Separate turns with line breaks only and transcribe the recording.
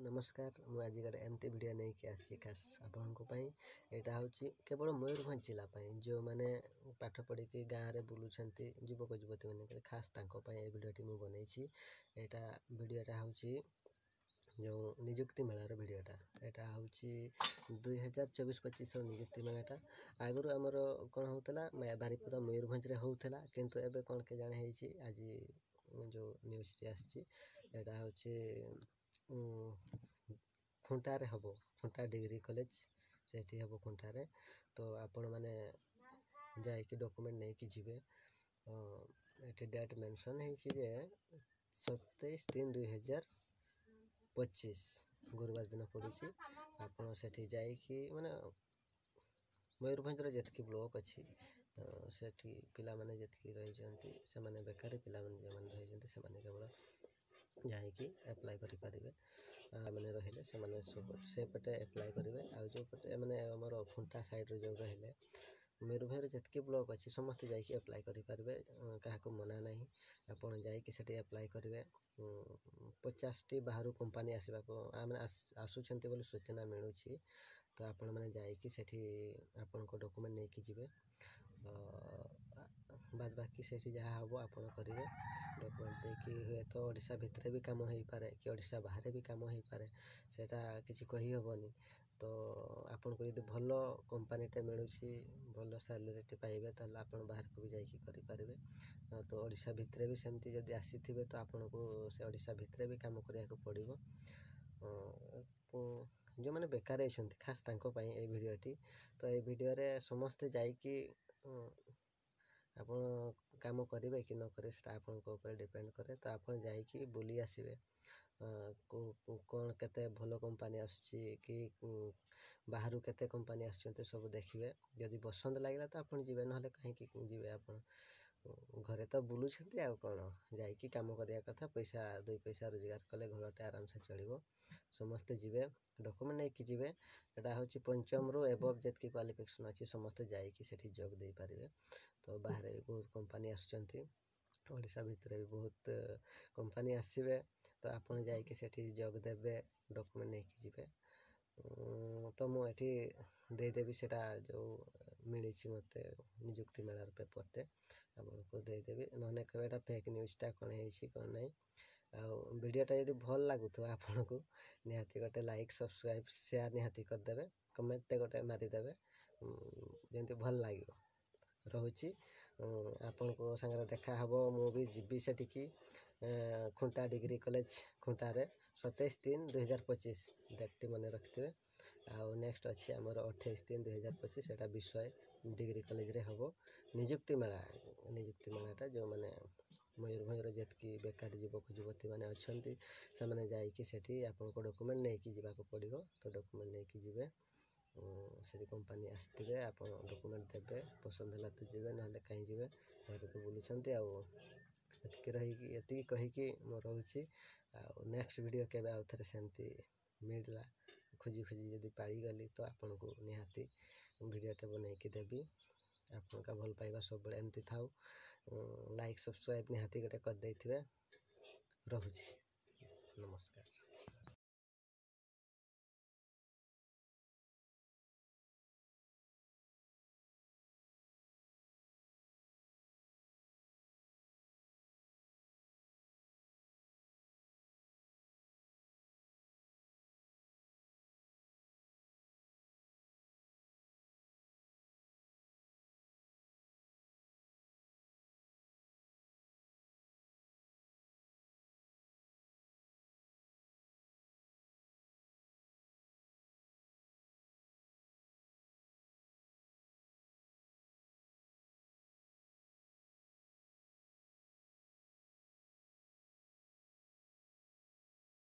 नमस्कार मु आज गोटे एमती वीडियो नहीं कि आसी खास आपण यहाँ हूँ केवल मयूरभंज जिला जो मैंने पाठ पढ़ी कि गाँव में बुलूंट युवक युवती मैंने खास भिडटी मुझे बनई यहाँ भिडटा हूँ जो निजुक्ति मेलार भिडटा यहाँ हूँ 2024-25 निजुक्ति मेलाटा आगु आमर कौन होता बारिपदा मयूरभंज होता किंतु एबे कौन के जाने आज जो न्यूज आसा हूँ खुंटारे हम खुंटा डिग्री कॉलेज से हम खुंटारे तो आपण मैंने जाकि डॉक्यूमेंट नहीं कि जीवे ये डेट मेंशन है 27/3/2025 गुरुवार दिन पड़ू आपड़ से जाकि माने मयूरभंजर जी ब्लॉक अच्छी से पिला माने जी रही से बेकारी पिला रही से केवल जाकि एप्लाय करें मैंने रहिले से पटे एप्लाय करेंगे आ जो पटे मैंने आमर खुंटा साइड जो रहिले मयूरभंज जी ब्लॉक अच्छी समस्ते जाकि एप्लाय करेंगे क्या मना ना आपड़ जाकि एप्लाय करेंगे 50टी बाहर कंपनी आसवा मैंने आसुँच बोली सूचना मिलूँ तो आपण मैंने जाकि आपण डॉक्यूमेंट नहीं कि जीवे बाद बाकी से जहाँ हम आप करेंगे डॉक्यूमेंट देखिए हुए तो ओडिशा भितर भी कम हो पारे कि ओडिशा बाहर भी कम हो पारे सेटा किसी कही हेनी तो आपन को यदि भल कंपनीटे मिलूँ भल सैलरी पाइबे ताल आपन बाहर को भी जाकि करेंगे तो ओडिशा भितर भी सेमती जदि आसी थे तो आपन को से ओडिशा भितर भी कम करने को पड़ो जो मैंने बेकार होती खास ये भिडटी तो ये भिडियो समस्ते जाकि आपण काम करेंगे कि न करेंगे से आपन डिपेंड करे तो आप जाकि बुली आसबे कौन केते भल कंपनी आसुची कि बाहर केते कंपनी आसुचंते सब देखिए जदि पसंद लगे तो आपन जीवे ना कहीं जीवे आप घरे तो बुलूं आ कौन जाकि कम करने कथा पैसा 2 पैसा रोजगार कले घरटे आराम से चलो समस्ते जीवे डॉक्यूमेंट नहीं कि जीवे यहाँ हूँ 5th रु एबव जी क्वालिफिकेशन अच्छी समस्ते जाकि जॉब दे पारे तो बाहर भी बहुत कंपनी आसुचंती ओडिशा भितर भी बहुत कंपनी आसबे तो आपन जाकि जॉब देवे डॉक्यूमेंट नहीं कि जीवे तो मुझे देदेवी से जो मिली मत निजुक्ति मेलार पेपरटे आपको देदेवी ना कहे फेक न्यूज़टा कौन है कौन नहीं वीडियोटा यदि भल लगुव आपन को निहाती गोटे लाइक सब्सक्राइब शेयर निहाती करदे कमेंट गोटे मारिदेवे जमी भल लगे रोची आपण को सागर देखा हम मुझे जीवी से खुंटा डिग्री कॉलेज खुंटारे 27/3/2025 डेटटी मन रखिथे आ नेक्स्ट अच्छी आमर 28/3/2025 से विषय डिग्री कॉलेज हम निजुक्ति मेलाटा जो मैंने मयूरभंजर जी बेकारी युवक युवती मैंने अच्छा से मैंने जाकि आपको डॉक्यूमेंट नहीं कि जावाक पड़ो तो डॉक्यूमेंट नहीं कि जीवे से कंपनी आसते आप डॉक्यूमेंट देवे पसंद है तो जीवे ना कहीं जीवे घर तो बुलूंट आती रही कहीकि मो रोचे नेक्स्ट वीडियो के आउ थे सेमती मिलला खोजी खोजी जब पाई गली तो आपन को निहाती वीडियोटे बनईकि देवी आपका भल पाइबा सब एमती थाउ लाइक सब्सक्राइब निहाती गोटे करदे रोची नमस्कार।